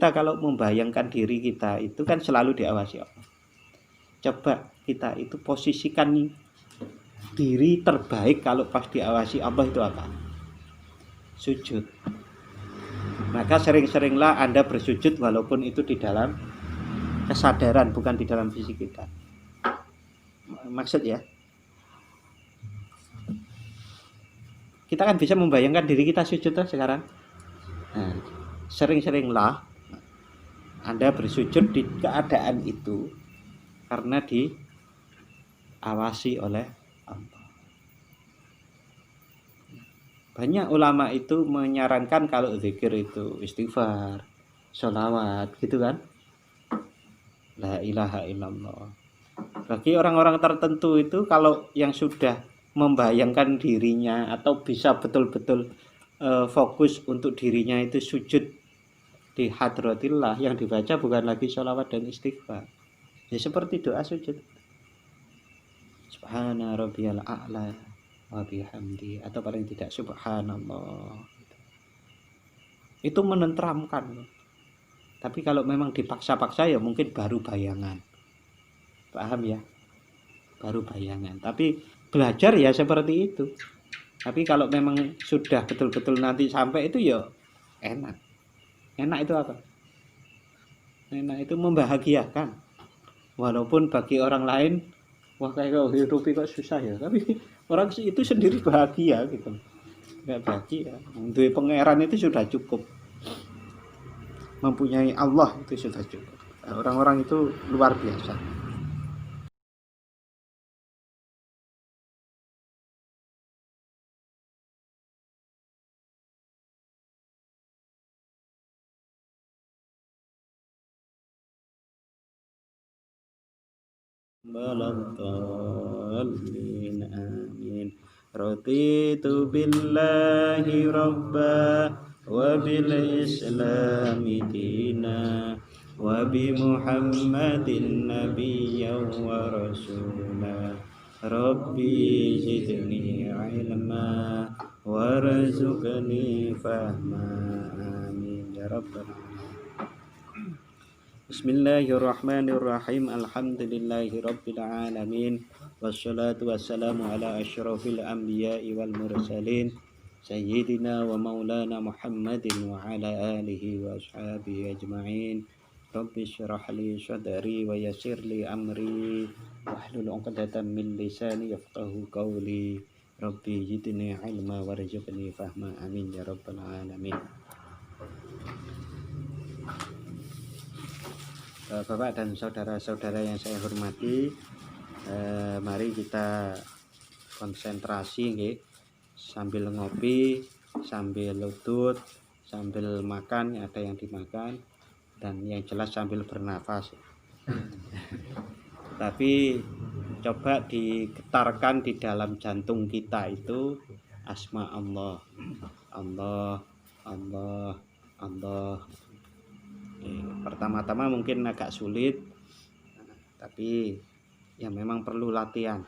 kita kalau membayangkan diri kita itu kan selalu diawasi Allah. Coba kita itu posisikan diri terbaik kalau pas diawasi Allah itu apa? Sujud. Maka sering-seringlah Anda bersujud walaupun itu di dalam kesadaran, bukan di dalam fisik kita. Maksud ya, kita kan bisa membayangkan diri kita sujud sekarang. Nah, sering-seringlah Anda bersujud di keadaan itu karena diawasi oleh Allah. Banyak ulama itu menyarankan kalau zikir itu istighfar, sholawat, gitu kan. La ilaha illallah. Bagi orang-orang tertentu itu kalau yang sudah membayangkan dirinya atau bisa betul-betul fokus untuk dirinya itu sujud di hadratillah, yang dibaca bukan lagi sholawat dan istighfar. Ya seperti doa sujud. Subhana rabbiyal a'la wa bihamdi, atau paling tidak subhanallah. Itu menenteramkan. Tapi kalau memang dipaksa-paksa ya mungkin baru bayangan. Paham ya? Baru bayangan. Tapi belajar ya seperti itu. Tapi kalau memang sudah betul-betul nanti sampai itu ya enak. Enak itu apa? Enak itu membahagiakan. Walaupun bagi orang lain, wah kayak hidup kok susah ya. Tapi orang itu sendiri bahagia gitu. Enggak bahagia. Untuk pangeran itu sudah cukup. Mempunyai Allah itu sudah cukup. Orang-orang itu luar biasa. Baladzallin amin. Raditu billahi rabba wa bil islami dina wa bi muhammadin nabiyyan wa rasula. Rabbi zidni ilma warzuqni fahma. Amin ya rabbal alamin. Bismillahirrahmanirrahim. Alhamdulillahi rabbil alamin. Wassalatu wassalamu ala asyrafil anbiya'i wal mursalin sayyidina wa maulana Muhammadin wa ala alihi wa ashabihi ajma'in. Rabbi syrah li sadri wa yassir li amri wahlul 'uqdatam min lisani yafqahu qawli. Rabbi zidni ilma warzuqni fahma. Amin ya rabbal alamin. Bapak dan saudara-saudara yang saya hormati, mari kita konsentrasi nggih, sambil ngopi, sambil lutut, sambil makan, ada yang dimakan, dan yang jelas sambil bernafas. Tapi coba digetarkan di dalam jantung kita itu asma Allah. Allah, Allah, Allah. Pertama-tama mungkin agak sulit, tapi ya memang perlu latihan.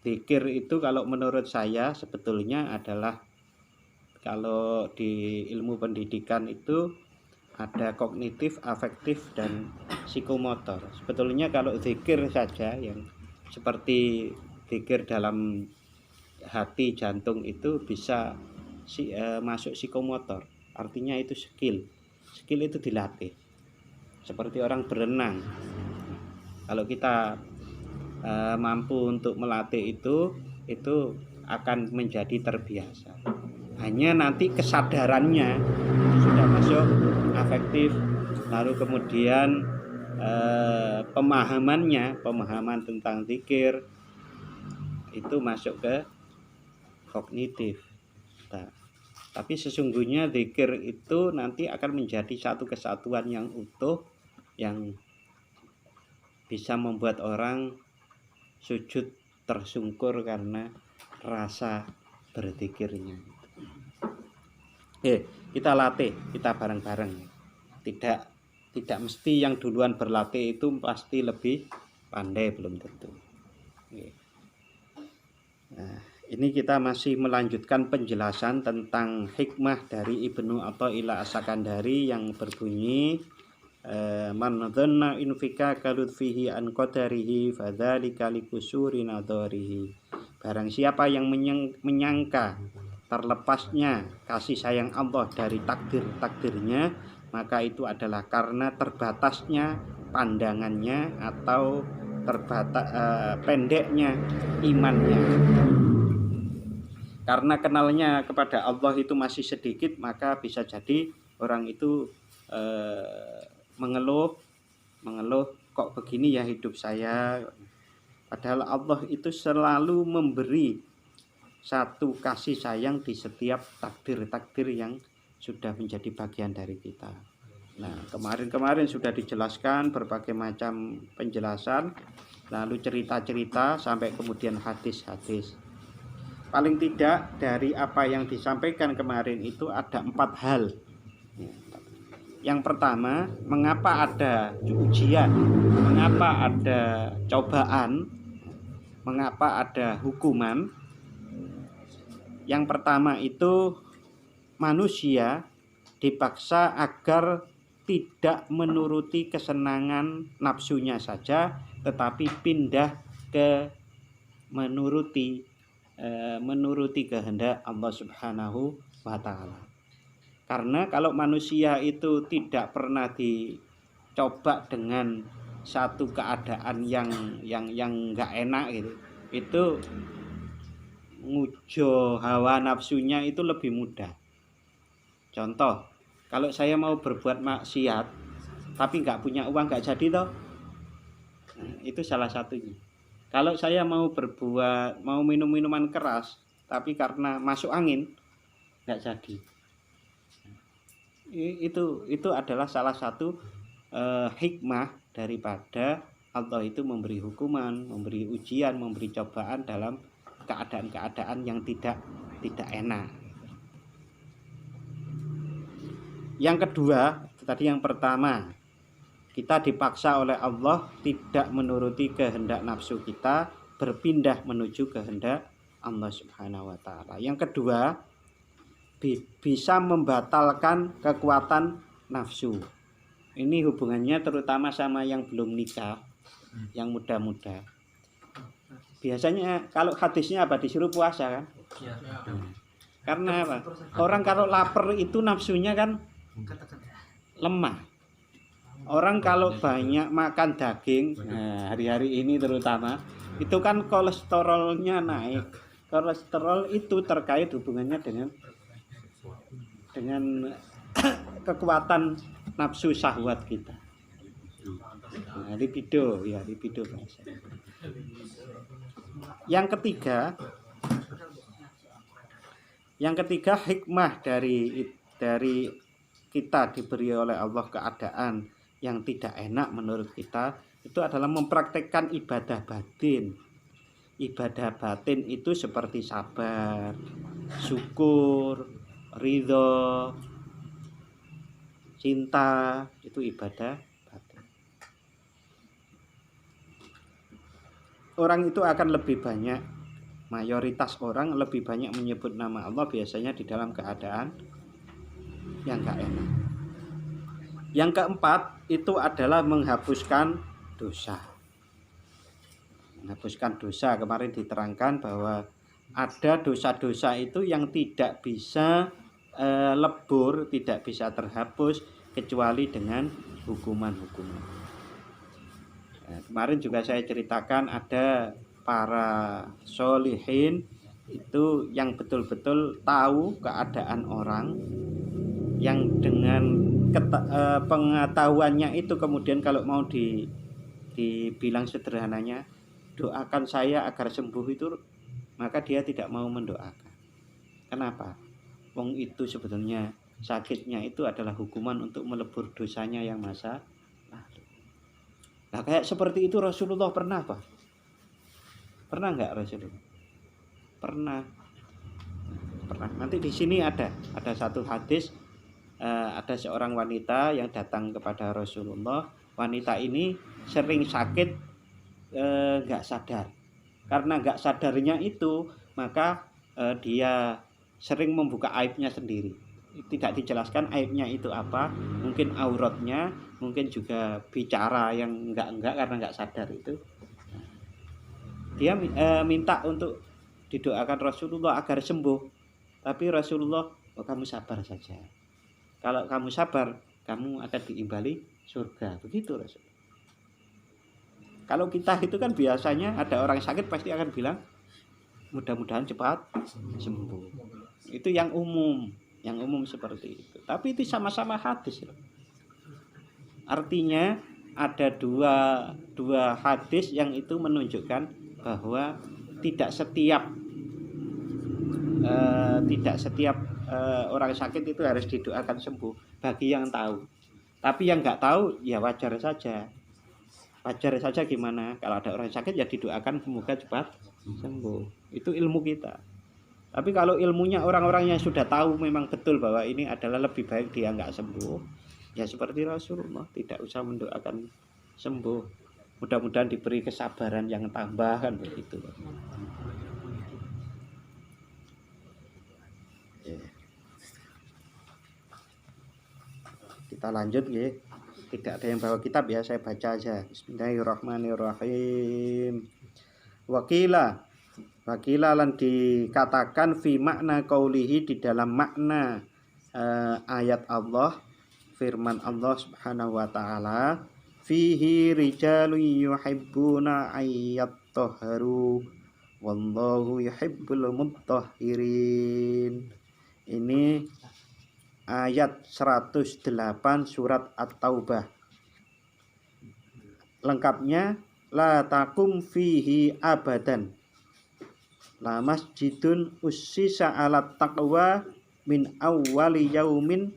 Zikir itu kalau menurut saya sebetulnya adalah, kalau di ilmu pendidikan itu ada kognitif, afektif, dan psikomotor. Sebetulnya kalau zikir saja yang seperti zikir dalam hati, jantung, itu bisa masuk psikomotor. Artinya itu skill. Skill itu dilatih. Seperti orang berenang, kalau kita mampu untuk melatih itu akan menjadi terbiasa. Hanya nanti kesadarannya sudah masuk afektif, lalu kemudian pemahaman tentang zikir itu masuk ke kognitif. Nah, tapi sesungguhnya zikir itu nanti akan menjadi satu kesatuan yang utuh, yang bisa membuat orang sujud tersungkur karena rasa berzikirnya. Kita latih, kita bareng-bareng. Tidak mesti yang duluan berlatih itu pasti lebih pandai, belum tentu. Nah, ini kita masih melanjutkan penjelasan tentang hikmah dari Ibnu Athaillah As-Sakandari yang berbunyi, man dhanna infika kalutfihi an qadarihi fadzalika likusuri nadharihi. Barang siapa yang menyangka terlepasnya kasih sayang Allah dari takdir-takdirnya, maka itu adalah karena terbatasnya pandangannya atau pendeknya imannya. Karena kenalnya kepada Allah itu masih sedikit, maka bisa jadi orang itu mengeluh, kok begini ya hidup saya. Padahal Allah itu selalu memberi satu kasih sayang di setiap takdir-takdir yang sudah menjadi bagian dari kita. Nah, kemarin sudah dijelaskan berbagai macam penjelasan, lalu cerita-cerita sampai kemudian hadis-hadis. Paling tidak dari apa yang disampaikan kemarin itu ada 4 hal. Yang pertama, mengapa ada ujian, mengapa ada cobaan, mengapa ada hukuman. Yang pertama itu manusia dipaksa agar tidak menuruti kesenangan nafsunya saja, tetapi pindah ke menuruti kehendak Allah Subhanahu wa Ta'ala. Karena kalau manusia itu tidak pernah dicoba dengan satu keadaan yang enggak enak gitu, itu ngujo hawa nafsunya itu lebih mudah. Contoh, kalau saya mau berbuat maksiat tapi enggak punya uang, enggak jadi toh. Nah, itu salah satunya. Kalau saya mau minum minuman keras tapi karena masuk angin, enggak jadi. Itu adalah salah satu hikmah daripada Allah itu memberi hukuman, memberi ujian, memberi cobaan dalam keadaan-keadaan yang tidak enak. Yang kedua, tadi yang pertama, kita dipaksa oleh Allah tidak menuruti kehendak nafsu kita, berpindah menuju kehendak Allah Subhanahu wa Ta'ala. Yang kedua, bisa membatalkan kekuatan nafsu. Ini hubungannya terutama sama yang belum nikah, yang muda-muda. Biasanya kalau hadisnya apa, disuruh puasa kan? Karena apa? Orang kalau lapar itu nafsunya kan lemah. Orang kalau banyak makan daging, nah, hari-hari ini terutama, itu kan kolesterolnya naik. Kolesterol itu terkait hubungannya dengan kekuatan nafsu syahwat kita. Nah, libido bahasa. Yang ketiga hikmah dari kita diberi oleh Allah keadaan yang tidak enak menurut kita, itu adalah mempraktekkan ibadah batin. Ibadah batin itu seperti sabar, syukur, ridho, cinta, itu ibadah batin. Orang itu akan lebih banyak, mayoritas orang lebih banyak menyebut nama Allah biasanya di dalam keadaan yang gak enak. Yang keempat itu adalah menghapuskan dosa. Menghapuskan dosa, kemarin diterangkan bahwa ada dosa-dosa itu yang tidak bisa lebur, tidak bisa terhapus kecuali dengan hukuman-hukuman. Nah, kemarin juga saya ceritakan ada para sholihin itu yang betul-betul tahu keadaan orang, yang dengan pengetahuannya itu kemudian kalau mau dibilang sederhananya, doakan saya agar sembuh itu, maka dia tidak mau mendoakan. Kenapa? Wong itu sebetulnya sakitnya itu adalah hukuman untuk melebur dosanya yang masa lalu. Nah, kayak seperti itu Rasulullah pernah apa? Pernah enggak Rasulullah? Pernah. Nanti di sini ada satu hadis, ada seorang wanita yang datang kepada Rasulullah. Wanita ini sering sakit enggak sadar. Karena enggak sadarnya itu, maka dia sering membuka aibnya sendiri. tidak dijelaskan aibnya itu apa, mungkin auratnya, mungkin juga bicara yang enggak karena enggak sadar itu. Dia minta untuk didoakan Rasulullah agar sembuh, tapi Rasulullah, oh, kamu sabar saja. Kalau kamu sabar, kamu akan diimbali surga. Begitu Rasul. Kalau kita itu kan biasanya ada orang sakit pasti akan bilang mudah-mudahan cepat sembuh. Itu yang umum seperti itu. Tapi itu sama-sama hadis. Artinya ada dua hadis yang itu menunjukkan bahwa tidak setiap orang sakit itu harus didoakan sembuh bagi yang tahu. Tapi yang nggak tahu ya wajar saja. Wajar saja gimana? Kalau ada orang sakit ya didoakan semoga cepat sembuh. Itu ilmu kita. Tapi kalau ilmunya orang-orang yang sudah tahu memang betul bahwa ini adalah lebih baik dia nggak sembuh, ya seperti Rasulullah tidak usah mendoakan sembuh. Mudah-mudahan diberi kesabaran yang tambah kan begitu. Kita lanjut ya. Tidak ada yang bawa kitab ya, saya baca aja. Bismillahirrahmanirrahim. Wakila lan dikatakan fi makna qaulihi, di dalam makna ayat Allah, firman Allah Subhanahu wa taala, fihi rijalun yuhibbuna ayyatahharu wallahu yuhibbul mutahhirin. Ini ayat 108 surat At-Taubah. Lengkapnya, la takum fihi abadan, la masjidun ussisa alat taqwa min awwali yaumin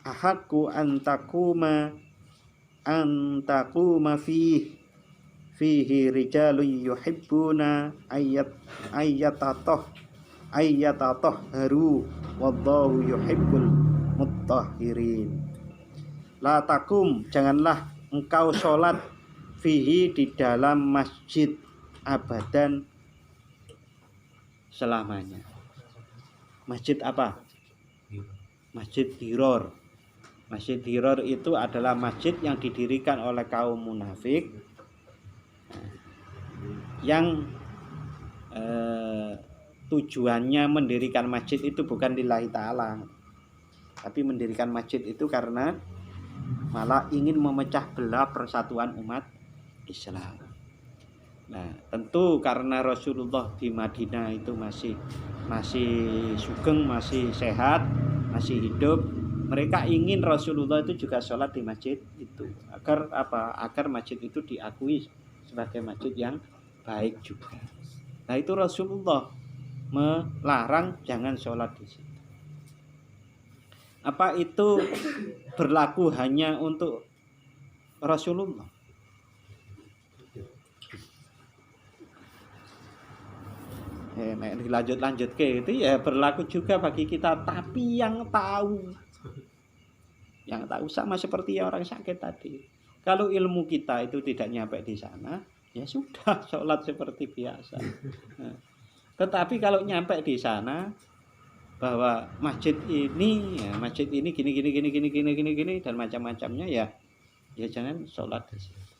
ahaqqu an takuma fihi rijalun yuhibbuna ayyatahharu wallahu yuhibbul mutahhirin. La takum, janganlah engkau sholat, fihi, di dalam masjid, abadan, selamanya. Masjid apa? Masjid Diror. Masjid Diror itu adalah masjid yang didirikan oleh kaum munafik yang tujuannya mendirikan masjid itu bukan lillahi ta'ala, tapi mendirikan masjid itu karena malah ingin memecah belah persatuan umat Islam. Nah, tentu karena Rasulullah di Madinah itu masih sugeng, masih sehat, masih hidup, mereka ingin Rasulullah itu juga sholat di masjid itu. Agar apa? Agar masjid itu diakui sebagai masjid yang baik juga. Nah, itu Rasulullah melarang jangan sholat di situ. Apa itu berlaku hanya untuk Rasulullah? Dilanjut ke itu ya berlaku juga bagi kita, tapi yang tahu sama seperti orang sakit tadi. Kalau ilmu kita itu tidak nyampe di sana, ya sudah sholat seperti biasa. Nah, tetapi kalau nyampe di sana bahwa masjid ini gini dan macam-macamnya, ya jangan sholat di situ.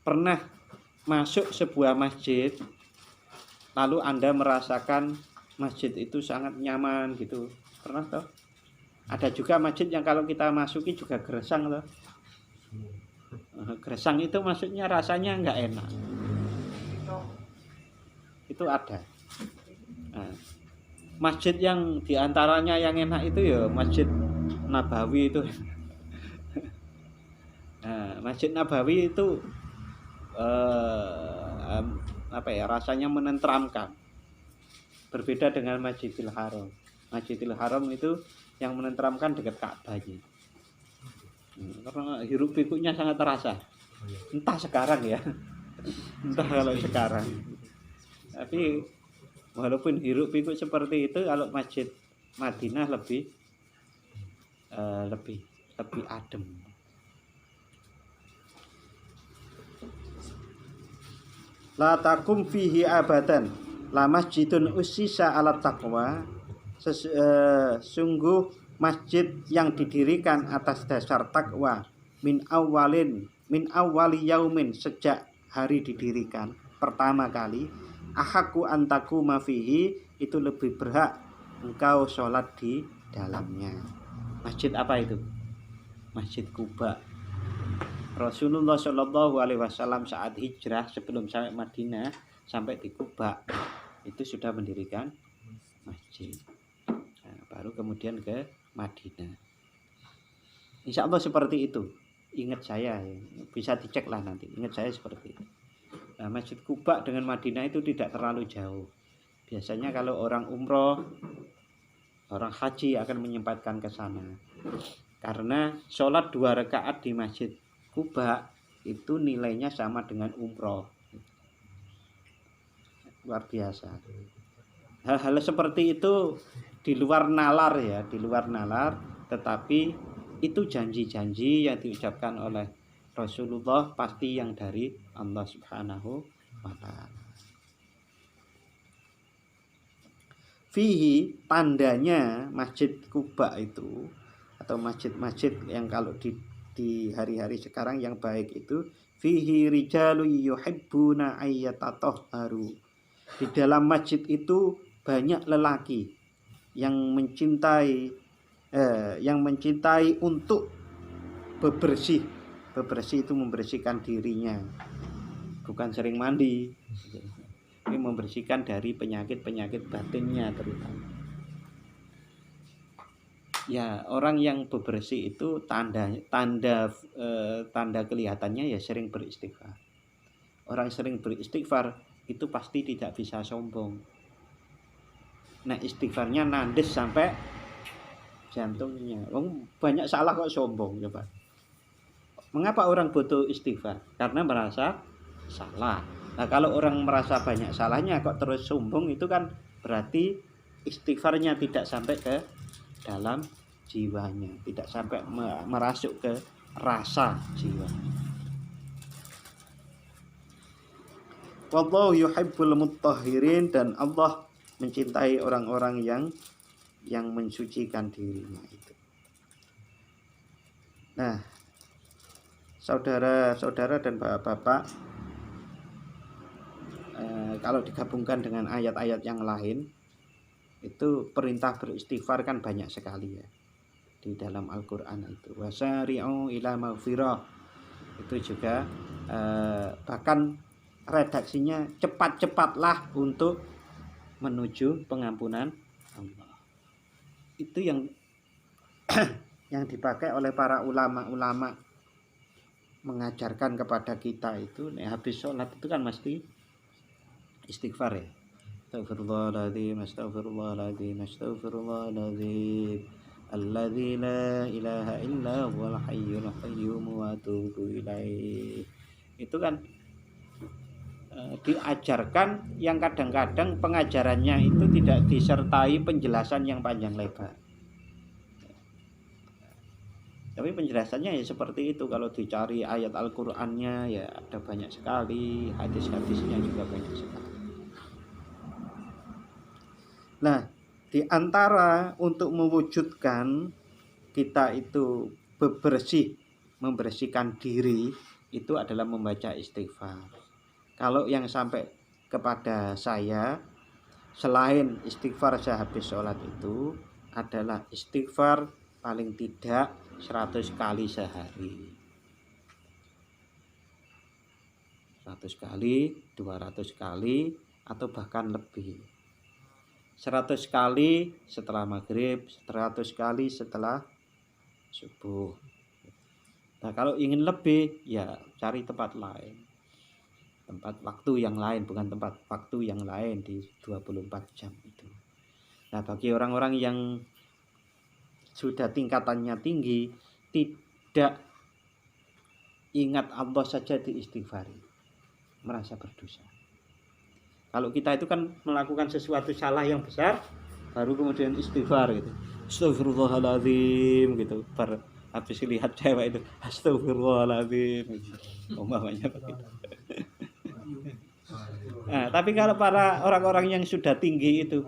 Pernah masuk sebuah masjid lalu Anda merasakan masjid itu sangat nyaman gitu, pernah toh? Ada juga masjid yang kalau kita masuki juga gersang toh. Gersang itu maksudnya rasanya nggak enak, itu ada. Nah, masjid yang diantaranya yang enak itu ya Masjid Nabawi itu. Nah, Masjid Nabawi itu rasanya menenteramkan. Berbeda dengan Masjidil Haram. Masjidil Haram itu yang menenteramkan dekat Ka'bahnya. Karena hiruk pikuknya sangat terasa. Entah sekarang ya. Entah kalau sekarang. Tapi walaupun hiruk pikuk seperti itu, kalau Masjid Madinah lebih adem. La takum fihi abadan, la masjidun ussisa ala taqwa sungguh masjid yang didirikan atas dasar takwa min awwali yaumin, sejak hari didirikan pertama kali, ahaku antaku mafihi, itu lebih berhak engkau sholat di dalamnya. Masjid apa itu? Masjid Kuba. Rasulullah Shallallahu Alaihi Wasallam saat hijrah sebelum sampai Madinah, sampai di Kuba itu sudah mendirikan masjid. Nah, baru kemudian ke Madinah. Insya Allah seperti itu. Ingat saya, bisa dicek lah nanti. Ingat saya seperti itu. Nah, Masjid Kuba dengan Madinah itu tidak terlalu jauh. Biasanya kalau orang umroh, orang haji akan menyempatkan ke sana. Karena sholat 2 rakaat di Masjid Kuba itu nilainya sama dengan umroh. Luar biasa. Hal-hal seperti itu di luar nalar ya, di luar nalar, tetapi itu janji-janji yang diucapkan oleh Rasulullah pasti yang dari Allah Subhanahu wa ta'ala. Fihi, tandanya Masjid Kuba itu, atau masjid-masjid yang kalau di hari-hari sekarang yang baik itu, fihi rijalu yuhibbuna ayyatatahharu. Di dalam masjid itu banyak lelaki yang mencintai untuk bebersih. Bebersih itu membersihkan dirinya, bukan sering mandi. Ini membersihkan dari penyakit-penyakit batinnya terutama. Ya, orang yang bebersih itu tanda kelihatannya ya sering beristighfar. Orang sering beristighfar itu pasti tidak bisa sombong. Nah, istighfarnya nandes sampai jantungnya. Banyak salah kok sombong, coba. Mengapa orang butuh istighfar? Karena merasa salah. Nah, kalau orang merasa banyak salahnya kok terus sombong, itu kan berarti istighfarnya tidak sampai ke dalam jiwanya, tidak sampai merasuk ke rasa jiwa. Wallahu yuhibbul mutahhirin, dan Allah mencintai orang-orang yang mensucikan dirinya itu. Nah, saudara-saudara dan bapak-bapak, kalau digabungkan dengan ayat-ayat yang lain, itu perintah beristighfar kan banyak sekali ya di dalam Al-Quran itu. Wasari'u ila maghfirah, itu juga bahkan redaksinya cepat-cepatlah untuk menuju pengampunan Allah. Itu yang yang dipakai oleh para ulama-ulama mengajarkan kepada kita itu. Habis sholat itu kan mesti istighfar ya. Astagfirullahaladzim, astagfirullahaladzim, astagfirullahaladzim, alladzi la ilaha illa huwal hayyul qayyum wa atubu ilaih. Itu kan diajarkan yang kadang-kadang pengajarannya itu tidak disertai penjelasan yang panjang lebar. Tapi penjelasannya ya seperti itu. Kalau dicari ayat Al-Qur'annya ya ada banyak sekali, hadis-hadisnya juga banyak sekali. Nah, di antara untuk mewujudkan kita itu bebersih, membersihkan diri, itu adalah membaca istighfar. Kalau yang sampai kepada saya, selain istighfar sehabis sholat itu, adalah istighfar paling tidak 100 kali sehari. 100 kali, 200 kali, atau bahkan lebih. 100 kali setelah maghrib, 100 kali setelah subuh. Nah, kalau ingin lebih, ya cari tempat lain. Tempat waktu yang lain, bukan tempat waktu yang lain di 24 jam itu. Nah, bagi orang-orang yang sudah tingkatannya tinggi, tidak ingat Allah saja diistighfari, merasa berdosa. Kalau kita itu kan melakukan sesuatu salah yang besar, baru kemudian istighfar gitu. Astagfirullahaladzim gitu. Habis lihat cewek itu, astagfirullahaladzim gitu. Umpamanya begitu. Nah, tapi kalau para orang-orang yang sudah tinggi itu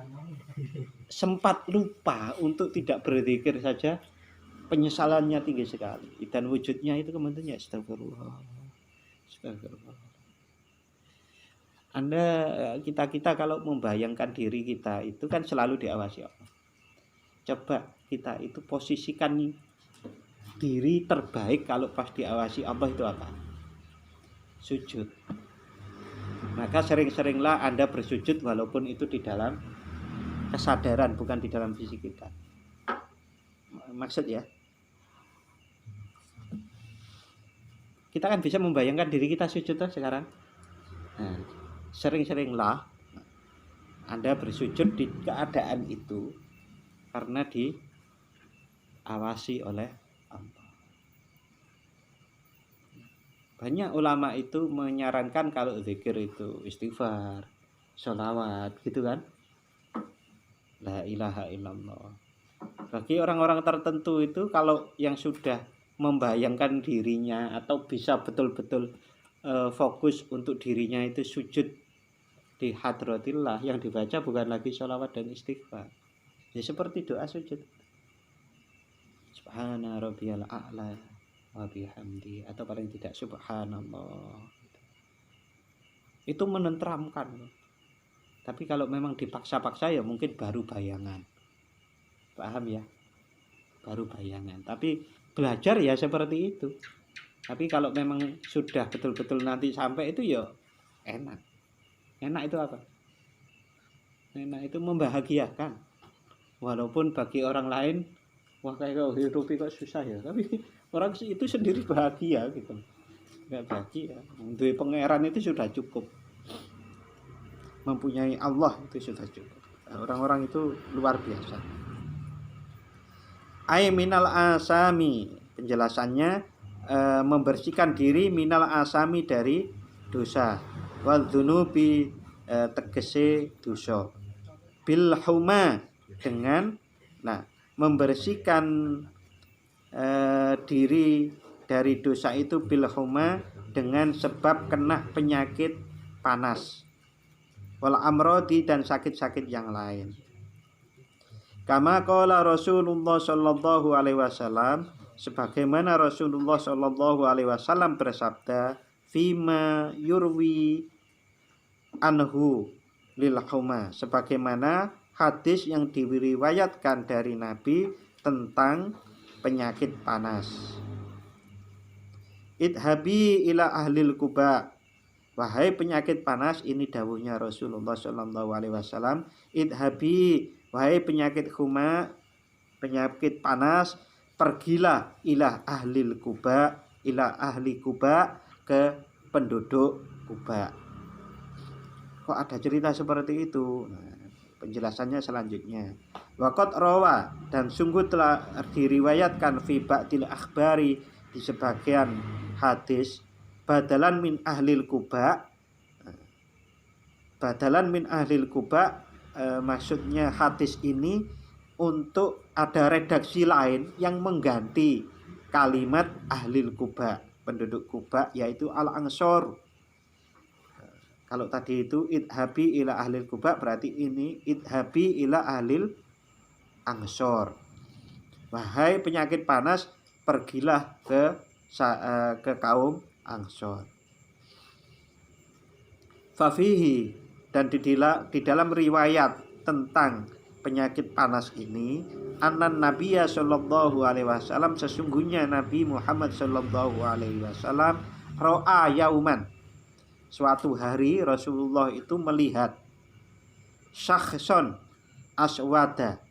sempat lupa untuk tidak berzikir saja, penyesalannya tinggi sekali. Dan wujudnya itu kemudian ya astagfirullah. Astagfirullah. Kita kalau membayangkan diri kita itu kan selalu diawasi Allah. Coba kita itu posisikan diri terbaik kalau pas diawasi Allah itu apa? Sujud. Maka sering-seringlah Anda bersujud walaupun itu di dalam kesadaran, bukan di dalam fisik kita. Maksud ya, kita kan bisa membayangkan diri kita sujud sekarang. Nah, sering-seringlah Anda bersujud di keadaan itu karena diawasi oleh Allah. Banyak ulama itu menyarankan kalau zikir itu istighfar, sholawat, gitu kan. La ilaha illallah. Bagi orang-orang tertentu itu kalau yang sudah membayangkan dirinya atau bisa betul-betul fokus untuk dirinya itu sujud di hadratillah, yang dibaca bukan lagi sholawat dan istighfar, ya seperti doa sujud, subhana rabbiyal a'la wa bihamdi, atau paling tidak subhanallah. Itu menenteramkan. Tapi kalau memang dipaksa-paksa ya mungkin baru bayangan, paham ya, baru bayangan. Tapi belajar ya seperti itu. Tapi kalau memang sudah betul-betul nanti sampai itu ya enak. Enak itu apa? Enak itu membahagiakan. Walaupun bagi orang lain, wah kayak hidup kok susah ya. Tapi orang itu sendiri bahagia gitu. Enggak bahagia. Untuk pangeran itu sudah cukup. Mempunyai Allah itu sudah cukup. Orang-orang itu luar biasa. Ay minal asami, penjelasannya membersihkan diri minal asami dari dosa, wal dzunubi tegese dosa, bil huma dengan membersihkan diri dari dosa itu bil huma dengan sebab kena penyakit panas, wal amrodi dan sakit-sakit yang lain. Kama qala Rasulullah sallallahu alaihi wasallam, sebagaimana Rasulullah sallallahu alaihi wasallam bersabda, fima yurwi anhu lil huma, sebagaimana hadis yang diriwayatkan dari Nabi tentang penyakit panas. Idhabi ila ahlil Quba, wahai penyakit panas, ini dawuhnya Rasulullah sallallahu alaihi wasallam, idhabi, wahai penyakit huma, penyakit panas, pergilah ila ahlil Quba, ila ahli Quba, ke penduduk Quba. Kok ada cerita seperti itu? Penjelasannya selanjutnya. Waqad rawa, dan sungguh telah diriwayatkan fi ba'dil akhbari, di sebagian hadis, badalan min ahlil Quba. Badalan min ahlil Quba, maksudnya hadis ini untuk ada redaksi lain yang mengganti kalimat ahlil Quba, penduduk Quba, yaitu al-ansor. Kalau tadi itu idhabi ila ahlil Quba, berarti ini idhabi ila ahlil ansor. Wahai penyakit panas, pergilah ke kaum ansor. Fafihi, dan di dalam riwayat tentang penyakit panas ini, anan Nabiya sallallahu alaihi wasallam, sesungguhnya Nabi Muhammad sallallahu alaihi wasallam, ro'a yauman, suatu hari Rasulullah itu melihat syakhson aswada,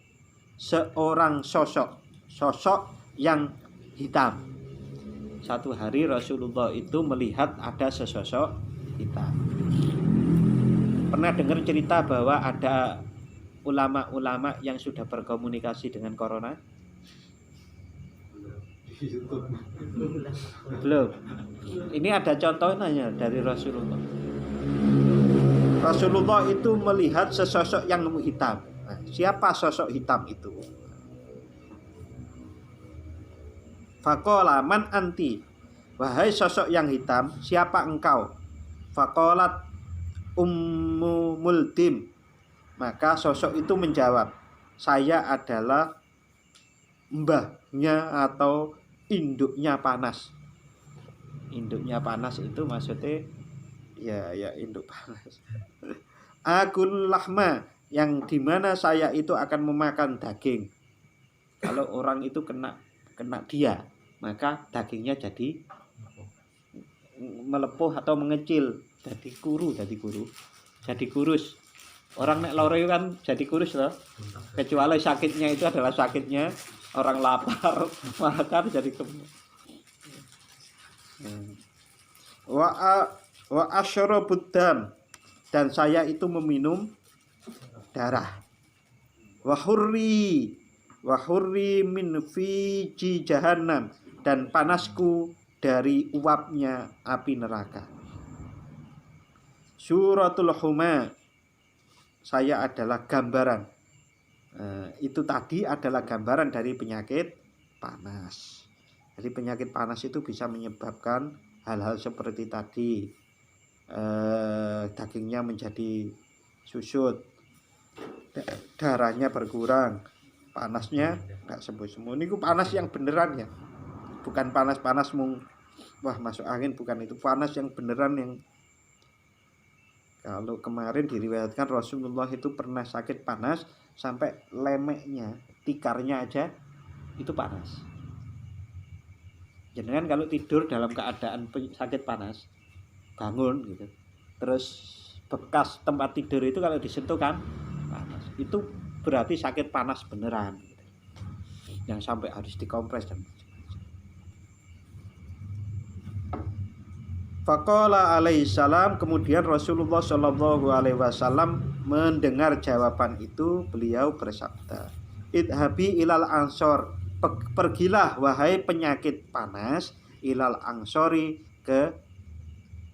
seorang sosok yang hitam. Satu hari Rasulullah itu melihat ada sesosok hitam. Pernah dengar cerita bahwa ada ulama-ulama yang sudah berkomunikasi dengan corona? Belum. Ini ada contohnya dari Rasulullah. Rasulullah itu melihat sesosok yang hitam. Nah, siapa sosok hitam itu? Faqala man anti, wahai sosok yang hitam, siapa engkau? Faqalat Ummu Muldim, maka sosok itu menjawab, saya adalah mbahnya atau induknya panas. Induknya panas itu maksudnya ya induk panas. Akul lahma, yang dimana saya itu akan memakan daging. Kalau orang itu kena dia, maka dagingnya jadi melepuh atau mengecil, jadi kurus. Orang nek loro kan jadi kurus loh. Kecuali sakitnya itu adalah sakitnya orang lapar, maka jadi gemuk. Wa asyrabud dam, dan saya itu meminum darah. Wa hurri min fiji jahannam, dan panasku dari uapnya api neraka. Suratul huma, saya adalah gambaran. Itu tadi adalah gambaran dari penyakit panas. Jadi penyakit panas itu bisa menyebabkan hal-hal seperti tadi. Dagingnya menjadi susut, darahnya berkurang, panasnya nggak sembuh-sembuh. Ini panas yang beneran ya, bukan panas wah masuk angin, bukan itu. Panas yang beneran, yang kalau kemarin diriwayatkan Rasulullah itu pernah sakit panas sampai lemeknya, tikarnya aja itu panas. Jangan kalau tidur dalam keadaan sakit panas, bangun gitu, terus bekas tempat tidur itu kalau disentuh kan panas, itu berarti sakit panas beneran gitu. Yang sampai harus dikompres dan faqala alaihi salam, kemudian Rasulullah Shallallahu alaihi wasallam mendengar jawaban itu, beliau bersabda, idhabi ilal ansor, pergilah wahai penyakit panas, ilal ansori, ke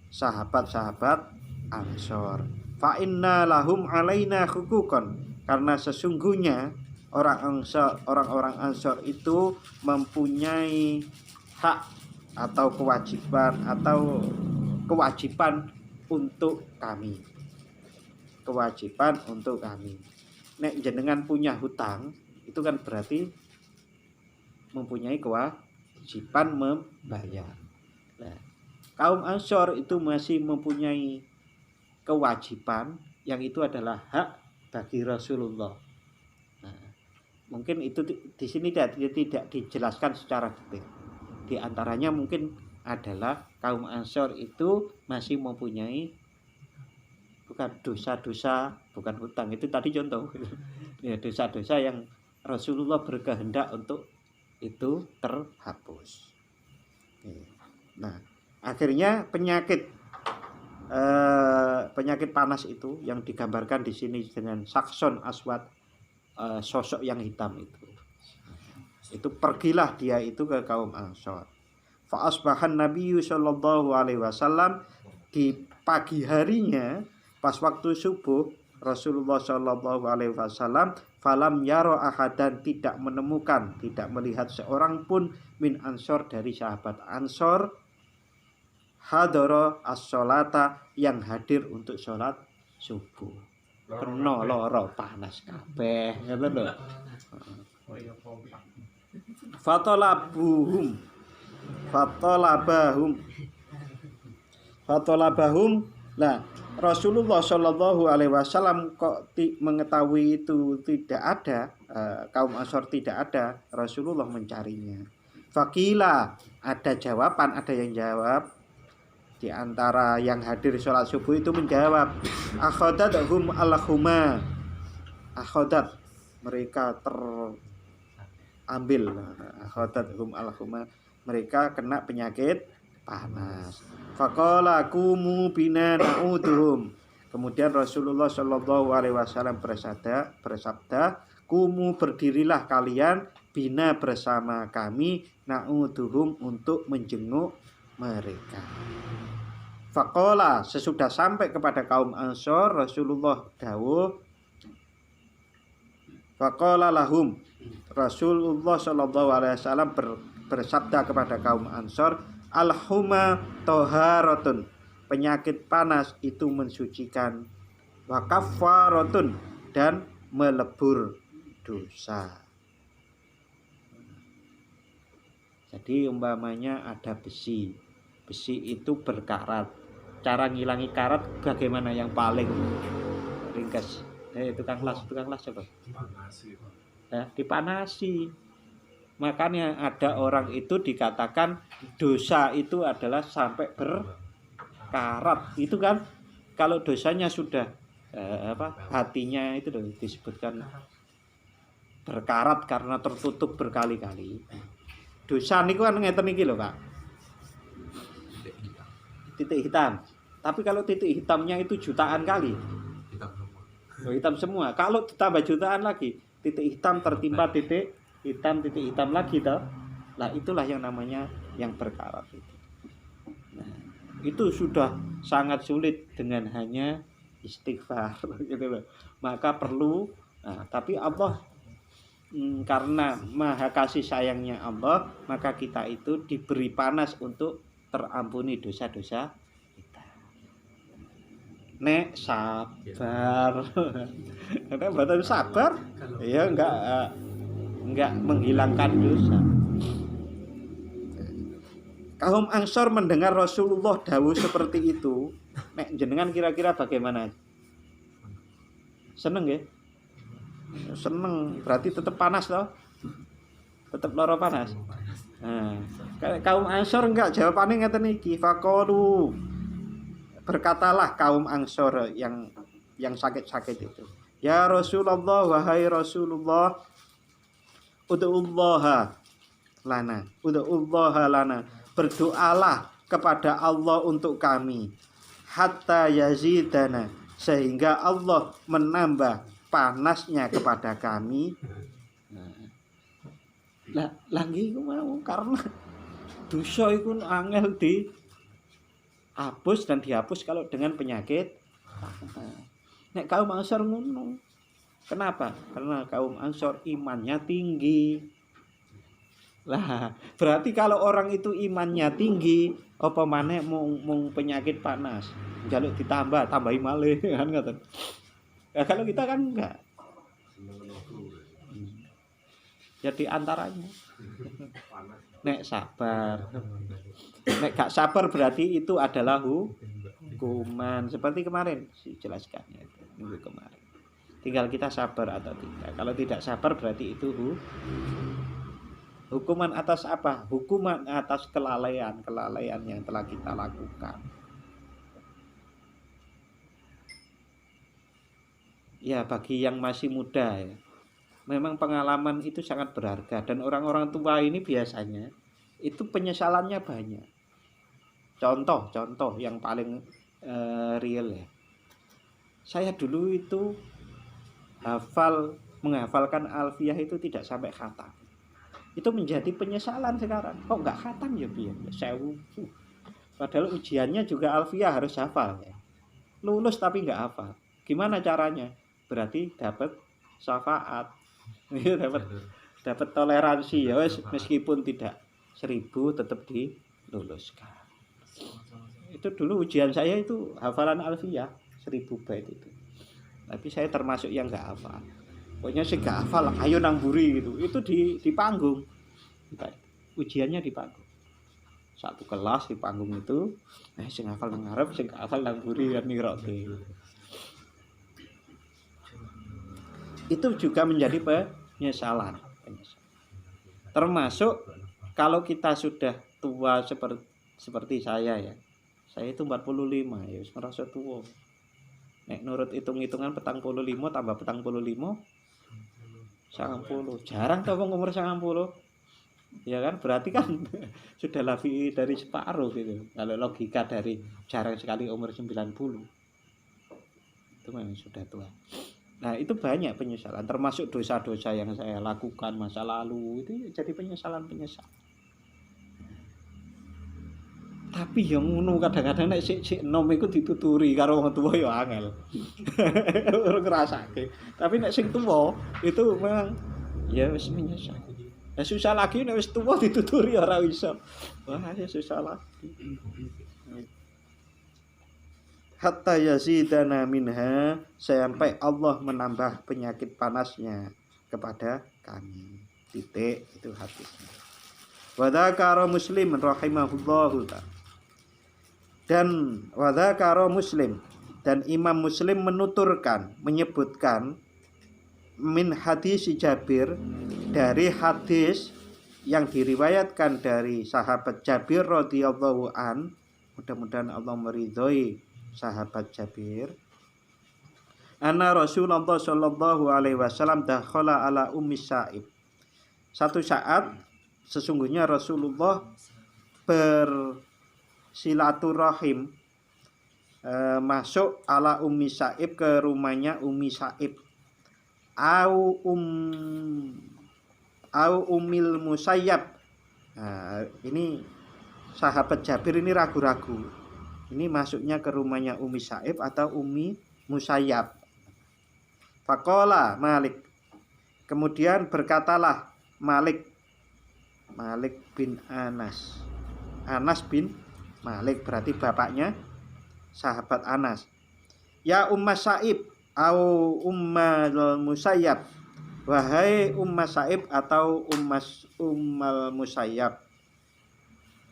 sahabat-sahabat Ansor. Fa inna lahum alaina hukukon, karena sesungguhnya orang-orang Ansor itu mempunyai hak atau kewajiban untuk kami. Nek jenengan punya hutang, itu kan berarti mempunyai kewajiban membayar. Nah, kaum Ansor itu masih mempunyai kewajiban yang itu adalah hak bagi Rasulullah. Nah, mungkin itu di sini tidak dijelaskan secara detail. Di antaranya mungkin adalah kaum Ansor itu masih mempunyai bukan dosa-dosa, bukan hutang, itu tadi contoh ya, dosa-dosa yang Rasulullah berkehendak untuk itu terhapus. Nah, akhirnya penyakit panas itu yang digambarkan di sini dengan sakson aswad, sosok yang hitam itu pergilah dia itu ke kaum Ansor. Fa asbahan Nabi sallallahu alaihi wasallam, di pagi harinya pas waktu subuh Rasulullah sallallahu alaihi wasallam falam yaro ahadan, tidak melihat seorang pun min Ansor, dari sahabat Ansor, hadara as-sholata, yang hadir untuk sholat subuh. Kena loro panas kabeh, ngoten lho. Fatolabahum. Nah, Rasulullah Shallallahu alaihi wasallam kok mengetahui itu tidak ada, kaum Ansor tidak ada, Rasulullah mencarinya. Fakila, ada jawaban, ada yang jawab di antara yang hadir sholat subuh itu menjawab, akhadathum al-huma, akhadat, mereka terambil, akhadathum al-huma, mereka kena penyakit panas. Faqala kumu bina na'uduhum, kemudian Rasulullah Shallallahu alaihi wasallam bersabda, kumu, berdirilah kalian, bina, bersama kami, na'uduhum, untuk menjenguk mereka. Faqala, sesudah sampai kepada kaum Ansor, Rasulullah dawuh, faqala lahum, Rasulullah Shallallahu alaihi wasallam bersabda kepada kaum Ansor, al-huma toharatun, penyakit panas itu mensucikan, wa kaffaratun, dan melebur dosa. Jadi umpamanya ada besi itu berkarat. Cara ngilangi karat bagaimana yang paling ringkas? Tukang las coba. Dipanasi. Makanya ada orang itu dikatakan dosa itu adalah sampai berkarat. Itu kan kalau dosanya sudah hatinya itu disebutkan berkarat karena tertutup berkali-kali. Dosa niku kan ngeten iki lho, Pak. Titik hitam. Tapi kalau titik hitamnya itu jutaan kali. Hitam semua. Kalau ditambah jutaan lagi, titik hitam tertimpa titik hitam lagi toh. Lah itulah yang namanya yang berkarat itu. Nah, itu sudah sangat sulit dengan hanya istighfar gitu loh. Maka perlu tapi Allah karena maha kasih sayangnya Allah, maka kita itu diberi panas untuk terampuni dosa-dosa kita. Nek sabar. Karena badan sabar ya enggak menghilangkan dosa. Kaum Ansor mendengar Rasulullah dawuh seperti itu, nek jenengan kira-kira bagaimana? Seneng ya? Seneng, berarti tetap panas toh? Tetap lara panas. Nah, kaum Ansor enggak, jawabannya ngeten iki, faqalu. Berkatalah kaum Ansor yang sakit-sakit itu. Ya Rasulullah, wahai Rasulullah, ud'ullaha lana. Berdoalah kepada Allah untuk kami. Hatta yazidana, sehingga Allah menambah panasnya kepada kami. Lagi iku mau karena dosa iku angel dihapus dan dihapus kalau dengan penyakit. Nek kaum Ansor ngono. Kenapa? Karena kaum Ansor imannya tinggi. Lah, berarti kalau orang itu imannya tinggi, apa maneh mung penyakit panas. Jaluk tambahi malih kan ngoten. Ya, kalau kita kan enggak. Jadi antaranya. Nek sabar. Nek gak sabar berarti itu adalah hukuman. Seperti kemarin dijelaskannya itu minggu kemarin. Tinggal kita sabar atau tidak. Kalau tidak sabar berarti itu hukuman atas apa? Hukuman atas kelalaian yang telah kita lakukan. Ya, bagi yang masih muda ya, memang pengalaman itu sangat berharga. Dan orang-orang tua ini biasanya itu penyesalannya banyak. Contoh yang paling real ya. Saya dulu itu menghafalkan alfiyah itu tidak sampai khatam. Itu menjadi penyesalan sekarang. Kok nggak khatam ya biar sewu. Padahal ujiannya juga alfiyah harus hafal ya. Lulus tapi nggak hafal. Gimana caranya? Berarti dapat syafaat. dapat toleransi ya meskipun tidak 1000 tetap diluluskan. Itu dulu ujian saya itu hafalan alfiyah 1000 bait itu. Tapi saya termasuk yang nggak hafal. Pokoknya sih nggak hafal, ayo nang buri gitu. Itu di panggung. Ujiannya di panggung. Satu kelas di panggung itu, sing hafal nang ngarep, sing nggak hafal nang buri kan niroke. Itu juga menjadi penyesalan. Termasuk kalau kita sudah tua seperti saya ya. Saya itu 45 ya, merasa tua. Nek nurut hitung-hitungan 45 tambah 45 90. Jarang tau wong umur 90. Ya kan? Berarti kan sudah lebih dari separuh gitu. Kalau logika dari jarang sekali umur 90. Itu memang sudah tua. Nah, itu banyak penyesalan, termasuk dosa-dosa yang saya lakukan masa lalu itu jadi penyesalan. Tapi yang ngono kadang-kadang nek sik enom iku dituturi karo wong tuwa ya angel. Ora ngrasake. Tapi nek sing tuwa itu memang ya wis menyesal. Susah lagi nek wis tuwa dituturi ora iso. Wah, ya susah lagi. Hatta yazidana minha, sampai Allah menambah penyakit panasnya kepada kami. Titik, itu hadisnya. Wa dzakara Muslim rahimahullahu ta'ala. Dan wa dzakara Muslim, dan Imam Muslim menyebutkan min hadis Jabir, dari hadis yang diriwayatkan dari sahabat Jabir radhiyallahu an, mudah-mudahan Allah meridhoi sahabat Jabir, anna Rasulullah sallallahu alaihi wasallam dakhala ala Ummi Sa'ib. Satu saat sesungguhnya Rasulullah bersilaturahim masuk ala Ummi Sa'ib, ke rumahnya Ummi Sa'ib, au Ummil Musayyab. Nah, ini sahabat Jabir ini ragu-ragu, ini masuknya ke rumahnya Ummi Sa'ib atau Ummi Musayyab. Faqala Malik, kemudian berkatalah Malik bin Anas bin Malik, berarti bapaknya sahabat Anas, ya Umma Sa'ib au Ummal Musayyab, wahai Umma Sa'ib atau Ummal Musayyab,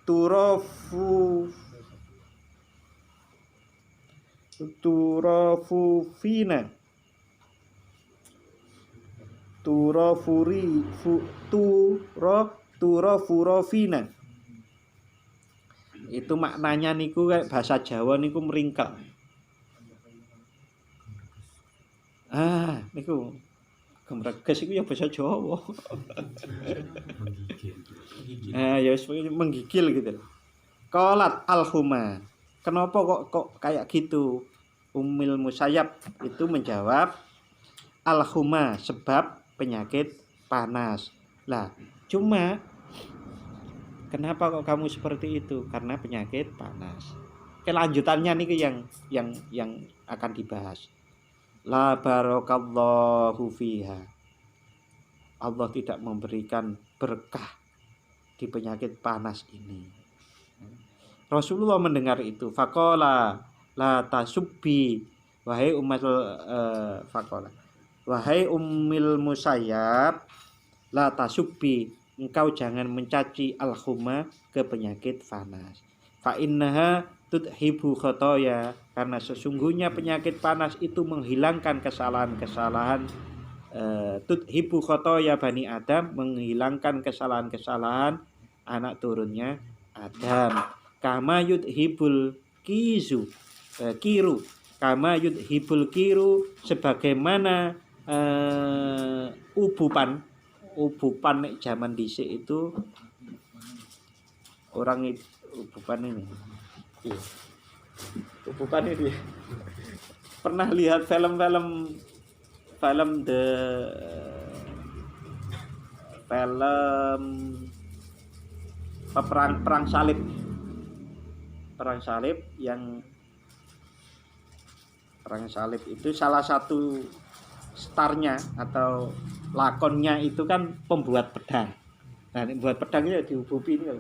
turafurofina. Itu maknanya niku kayak bahasa Jawa niku meringkel. Niku gemreges iku ya bahasa Jawa. Ya menggigil gitu. Qalat al-huma. Kenapa kok kayak gitu? Ummil Musayyab itu menjawab, al-huma, sebab penyakit panas. Lah, cuma kenapa kok kamu seperti itu? Karena penyakit panas. Kelanjutannya nih yang akan dibahas. La barakallahu fiha. Allah tidak memberikan berkah di penyakit panas ini. Rasulullah mendengar itu, faqala la tasubbi, wahai wahai Ummil Musayyab, la tasubbi, engkau jangan mencaci al-huma, ke penyakit panas. Fa innaha tudhibu khotoya, karena sesungguhnya penyakit panas itu menghilangkan kesalahan-kesalahan. Tudhibu khotoya Bani Adam, menghilangkan kesalahan-kesalahan anak turunnya Adam. Kama yudhibul kiru, kama yudhibul kiru, sebagaimana ubupan zaman dhisik itu orang itu ubupan ini. Ubupan ini. Pernah lihat film perang salib. Perang salib itu salah satu starnya atau lakonnya itu kan pembuat pedang. Nah, buat pedangnya diubupi ini.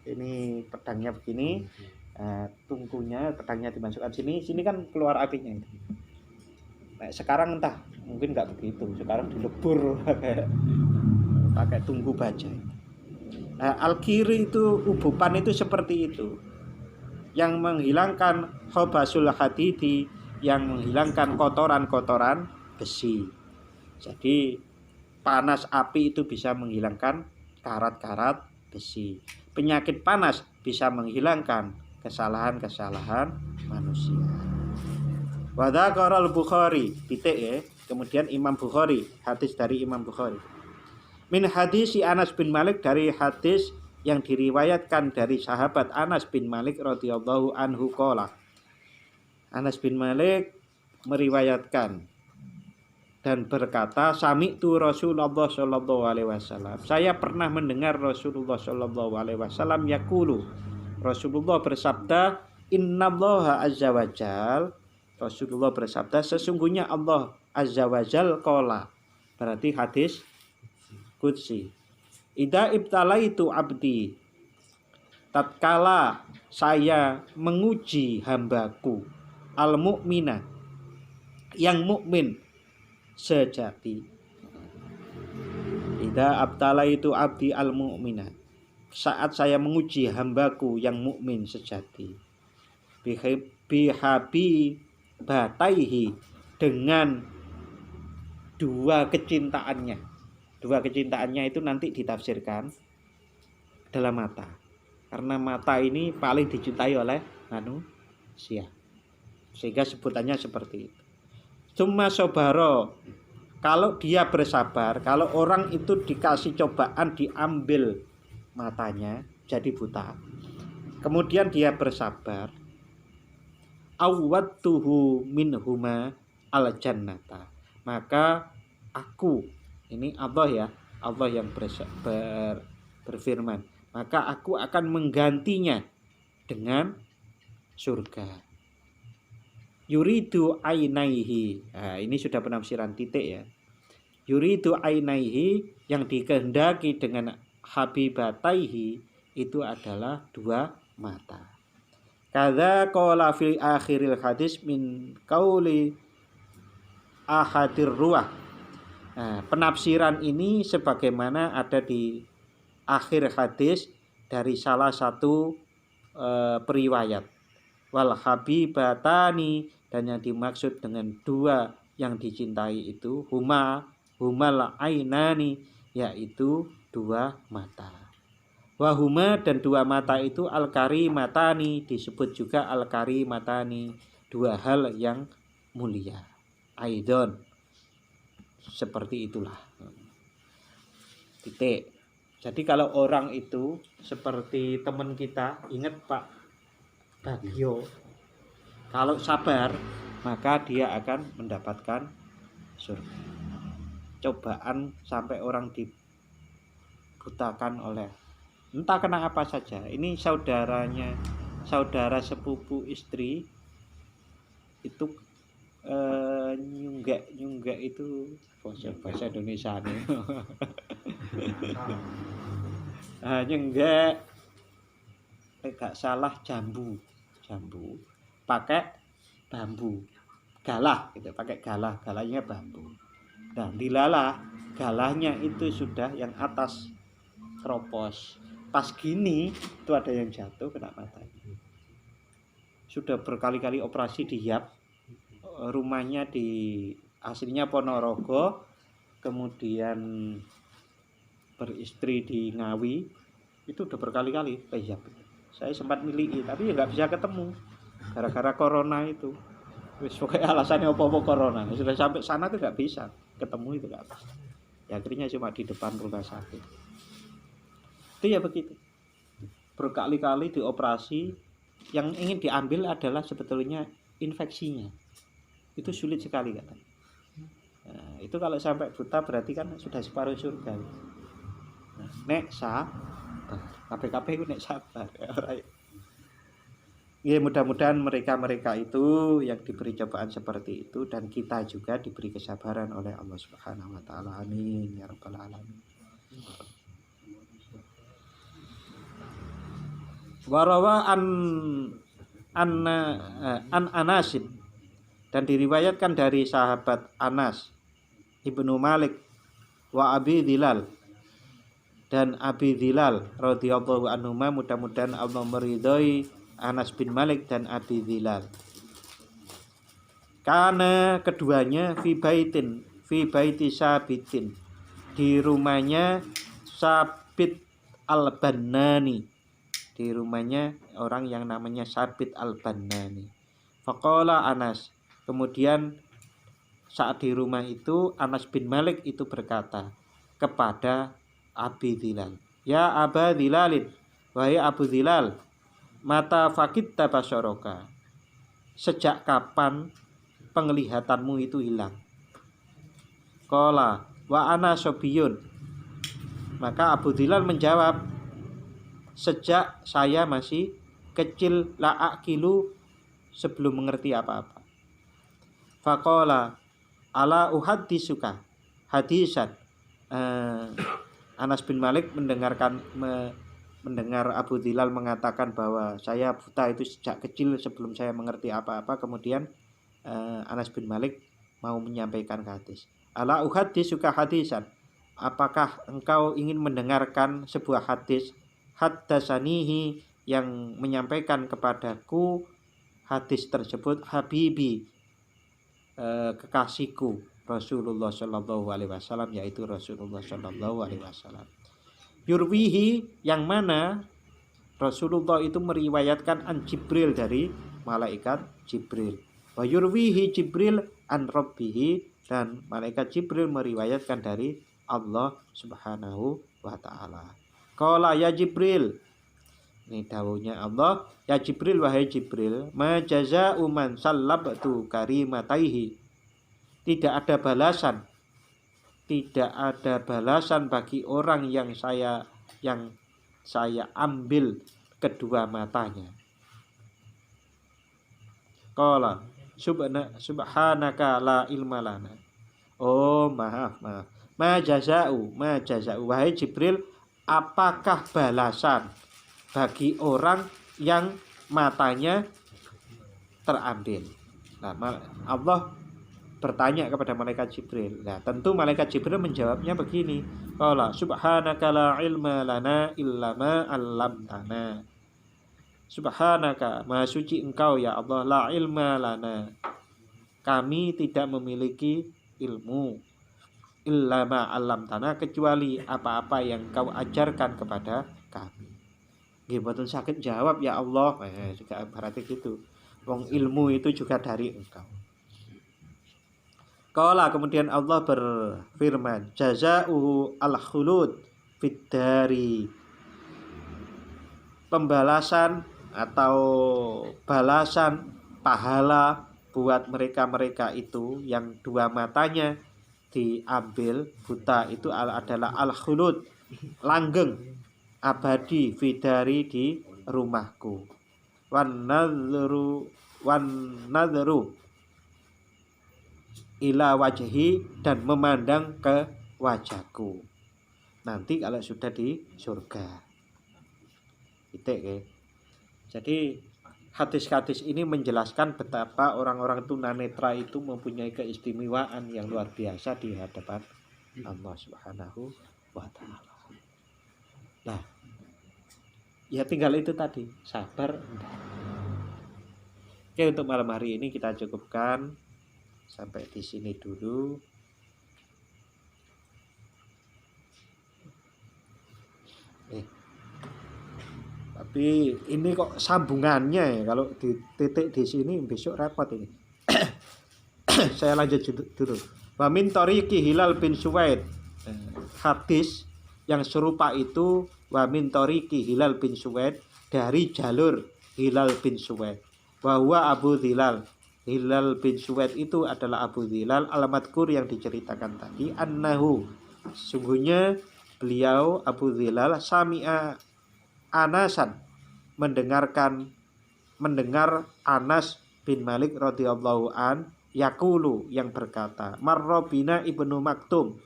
Ini pedangnya begini, tungkunya pedangnya dimasukkan sini kan keluar apinya itu. Nah, sekarang entah mungkin nggak begitu, sekarang dilebur pakai tungku baja. Nah, al-kiri itu ubupan itu seperti itu, yang menghilangkan khobasul hadidi, yang menghilangkan kotoran-kotoran besi. Jadi panas api itu bisa menghilangkan karat-karat besi. Penyakit panas bisa menghilangkan kesalahan-kesalahan manusia. Wa dzakara al-Bukhari, titik ya. Kemudian Imam Bukhari, hadis dari Imam Bukhari. Min hadis Anas bin Malik, dari hadis yang diriwayatkan dari sahabat Anas bin Malik radhiyallahu anhu qala. Anas bin Malik meriwayatkan dan berkata, sami'tu Rasulullah sallallahu alaihi wasallam, saya pernah mendengar Rasulullah sallallahu alaihi wasallam yaqulu, Rasulullah bersabda, innallaha azza wajal, Rasulullah bersabda, sesungguhnya Allah azza wajal qala, berarti hadis qudsi, idza ibtalaitu abdi, tatkala saya menguji hambaku, al mukmina, yang mukmin, sejati. Idza abtalaitu abdi al-mu'mina, saat saya menguji hambaku yang mukmin sejati, bihabi bataihi, dengan dua kecintaannya. Dua kecintaannya itu nanti ditafsirkan dalam mata, karena mata ini paling dicintai oleh manusia, sehingga sebutannya seperti itu. Cuma sobaro, kalau dia bersabar, kalau orang itu dikasih cobaan diambil matanya jadi buta, kemudian dia bersabar, awwadtuhu minhuma al jannata, maka aku, ini Allah ya, Allah yang berfirman, maka aku akan menggantinya dengan surga. Yuridu ainaihi, nah, ini sudah penafsiran titik ya. Yuridu ainaihi, yang dikehendaki dengan habibataihi itu adalah dua mata. Kadza qala fi akhiril hadis min qauli ahadir ruah. Nah, penafsiran ini sebagaimana ada di akhir hadis dari salah satu periwayat. Wal habibatani, dan yang dimaksud dengan dua yang dicintai itu humal ainani, yaitu dua mata. Wahuma, dan dua mata itu al-karimatani, disebut juga al-karimatani, dua hal yang mulia. Aidon, seperti itulah. Titik. Jadi kalau orang itu seperti teman kita, ingat Pak Bagio, kalau sabar maka dia akan mendapatkan surga. Cobaan sampai orang dibutakan oleh entah kena apa saja. Ini saudara sepupu istri itu nyunggak itu bahasa Indonesia nih. Nyunggak, enggak salah, jambu pakai bambu, galah gitu, pakai galahnya bambu. Nah, dilalah galahnya itu sudah yang atas keropos, pas gini itu ada yang jatuh kena matanya. Sudah berkali-kali operasi di Yap, rumahnya di aslinya Ponorogo, kemudian beristri di Ngawi, itu udah berkali-kali ke Yap. Saya sempat miliki tapi ya nggak bisa ketemu gara-gara corona itu. Wis pokoknya alasannya apa-apa corona. Sudah sampai sana tuh nggak bisa ketemu, itu nggak bisa. Ya akhirnya cuma di depan rumah sakit. Itu ya begitu. Berkali-kali dioperasi, yang ingin diambil adalah sebetulnya infeksinya. Itu sulit sekali katanya. Nah, itu kalau sampai buta berarti kan sudah separuh surga. Nah, nek KPKP itu nek sabar. Ya, mudah-mudahan mereka itu yang diberi cobaan seperti itu, dan kita juga diberi kesabaran oleh Allah Subhanahu wa taala. Amin ya rabbal alamin. Warawa an Anasin, dan diriwayatkan dari sahabat Anas Ibnu Malik wa Abi Dzilal, dan Abi Dzilal radhiyallahu anhuma, mudah-mudahan Allah meridhai Anas bin Malik dan Abi Dzilal. Karena keduanya fi baiti Sabitin, di rumahnya Sabit al-Bannani, di rumahnya orang yang namanya Sabit al-Bannani. Faqala Anas, kemudian saat di rumah itu Anas bin Malik itu berkata kepada Abi Dzilal, ya Aba Dzilalin, wahai Abu Dzilal, mata fakitta basyaraka, sejak kapan penglihatanmu itu hilang? Qala wa ana sobiyun, maka Abu Dzilal menjawab, sejak saya masih kecil, la aqilu, sebelum mengerti apa-apa. Faqala ala uhaddisuka hadisan. Anas bin Malik mendengar Abu Dzilal mengatakan bahwa saya buta itu sejak kecil sebelum saya mengerti apa-apa. Kemudian Anas bin Malik mau menyampaikan hadis. Ala suka hadisan. Apakah engkau ingin mendengarkan sebuah hadis? Haddasanihi, yang menyampaikan kepadaku hadis tersebut habibi, kekasihku Rasulullah Shallallahu Alaihi Wasallam, yaitu Rasulullah Shallallahu Alaihi Wasallam. Yurwihi, yang mana Rasulullah itu meriwayatkan an Jibril, dari malaikat Jibril. Wa yurwihi Jibril an Rabbihi, dan malaikat Jibril meriwayatkan dari Allah Subhanahu wa taala. Qala ya Jibril, ini dawuhnya Allah, ya Jibril, wahai Jibril, ma jazaa'u man sallabtu karimataihi. Tidak ada balasan bagi orang yang saya ambil kedua matanya. Qala subhanaka la ilma lana. Oh, maaf. Ma jazaa'u, wahai Jibril, apakah balasan bagi orang yang matanya terambil? Nah, Allah bertanya kepada malaikat Jibril. Nah, tentu malaikat Jibril menjawabnya begini. Qala subhanaka la ilma lana illa ma 'allamtana. Subhanaka, maha suci engkau ya Allah, la ilma lana, kami tidak memiliki ilmu, illa ma 'allamtana, kecuali apa-apa yang kau ajarkan kepada kami. Nggih mboten saged jawab ya Allah. Juga berarti gitu. Wong ilmu itu juga dari engkau. Qala, kemudian Allah berfirman, jazaa'uhu al-khulud fid dari. Pembalasan atau balasan pahala buat mereka itu yang dua matanya diambil buta itu adalah al-khulud, langgeng abadi, fidari, di rumahku, wan nadru ila wajhi, dan memandang ke wajahku nanti kalau sudah di surga. Jadi hadis-hadis ini menjelaskan betapa orang-orang tunanetra itu mempunyai keistimewaan yang luar biasa di hadapan Allah Subhanahu wa taala. Nah, ya tinggal itu tadi, sabar. Oke, untuk malam hari ini kita cukupkan sampai di sini dulu. Tapi ini kok sambungannya ya, kalau di titik di sini besok repot ini. Saya lanjut dulu. Wa min tariqi Hilal bin Suwaid. Hadis yang serupa itu, wa min tariqi Hilal bin Suwaid, dari jalur Hilal bin Suwaid. Wa huwa Abu Dhilal. Hilal bin Suwaid itu adalah Abu Dhilal al-madkur yang diceritakan tadi. Annahu, sungguhnya beliau Abu Dhilal sami'a Anasan, mendengar Anas bin Malik radhiyallahu an yaqulu, yang berkata, marrobina ibnu Maktum,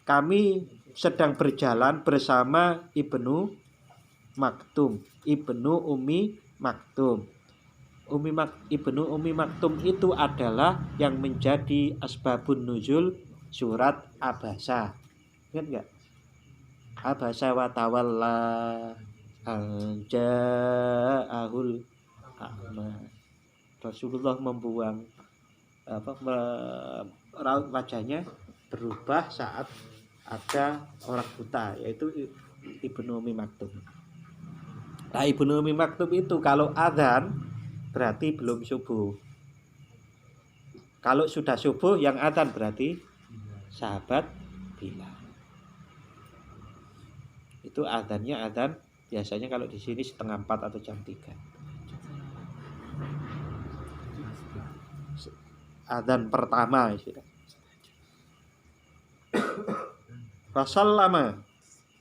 kami sedang berjalan bersama ibnu Maktum, ibnu Ummi Maktum. Ibnu Ummi Maktum itu adalah yang menjadi asbabun nuzul surat Abasa. Ingat enggak? Abasa wa tawalla ja'ahul a'ma. Rasulullah membuang raut wajahnya berubah saat ada orang buta, yaitu Ibnu Ummi Maktum. Nah, Ibnu Ummi Maktum itu kalau adzan berarti belum subuh. Kalau sudah subuh yang adzan berarti sahabat Bilal. Itu adzannya adzan biasanya kalau di sini 3:30 atau jam 3. Adzan pertama sudah. Fasallama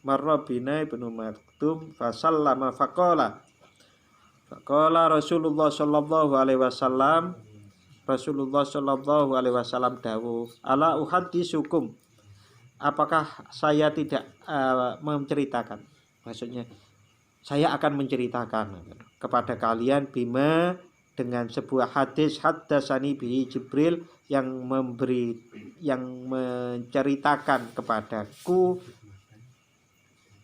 marrabina ibnu Maktum fasallama faqala Rasulullah sallallahu alaihi wasallam, Rasulullah sallallahu alaihi wasallam dawuh, ala uhaddisukum, apakah saya tidak menceritakan, maksudnya saya akan menceritakan kepada kalian bima, dengan sebuah hadis haddatsani bihi Jibril yang menceritakan kepadaku,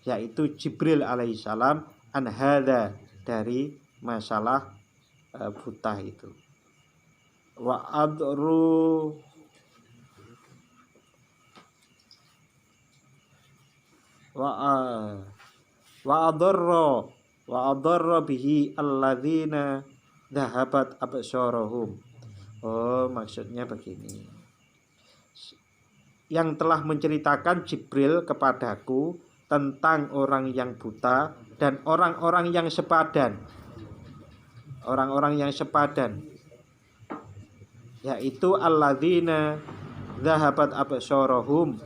yaitu Jibril alaihissalam, an hadza, dari masalah buta itu. Wa adru wa adarra bihi alladzina dhahabat absarahum. Oh, maksudnya begini. Yang telah menceritakan Jibril kepadaku tentang orang yang buta dan orang-orang yang sepadan. Orang-orang yang sepadan, yaitu alladzina dhahabat absarahum,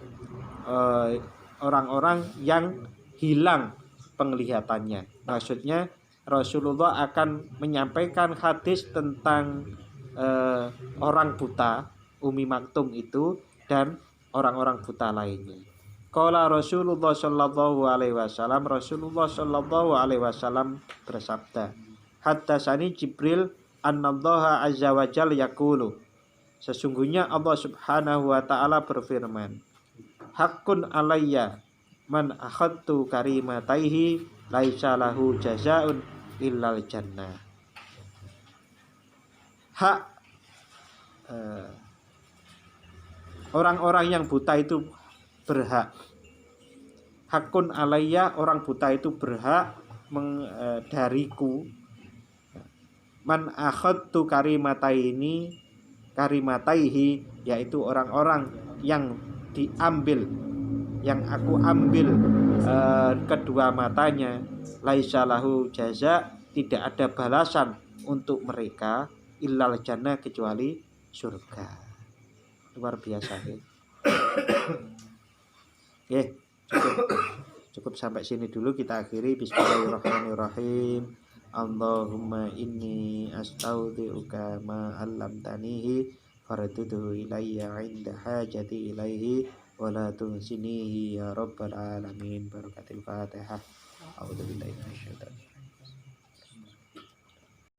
orang-orang yang hilang penglihatannya. Maksudnya Rasulullah akan menyampaikan hadis tentang orang buta, Umi Maktum itu, dan orang-orang buta lainnya. Qala Rasulullah sallallahu alaihi wasallam, Rasulullah sallallahu alaihi wasallam bersabda, haddatsani Jibril annallaha azza wa jalla yaqulu, sesungguhnya Allah Subhanahu wa taala berfirman, haqqun alayya man akhadtu karimataihi laisa lahu jazaa'un illal jannah. Hak orang-orang yang buta itu berhak. Hakun alayya, orang buta itu berhak dariku. Man akhadtu karimataihi, yaitu orang-orang yang diambil, yang aku ambil kedua matanya, laisa lahu jaza, tidak ada balasan untuk mereka, illal jannah, kecuali surga. Luar biasa ya. Cukup sampai sini dulu, kita akhiri. Bismillahirrahmanirrahim. Allahumma inni astaudi'uka ma 'allamtanihi farduduhu ilayya 'inda hajati ilaihi wa la tunsinihi ya rabbal alamin. Barakatil Fatihah. A'udzubillahi minasyaitonir rajim.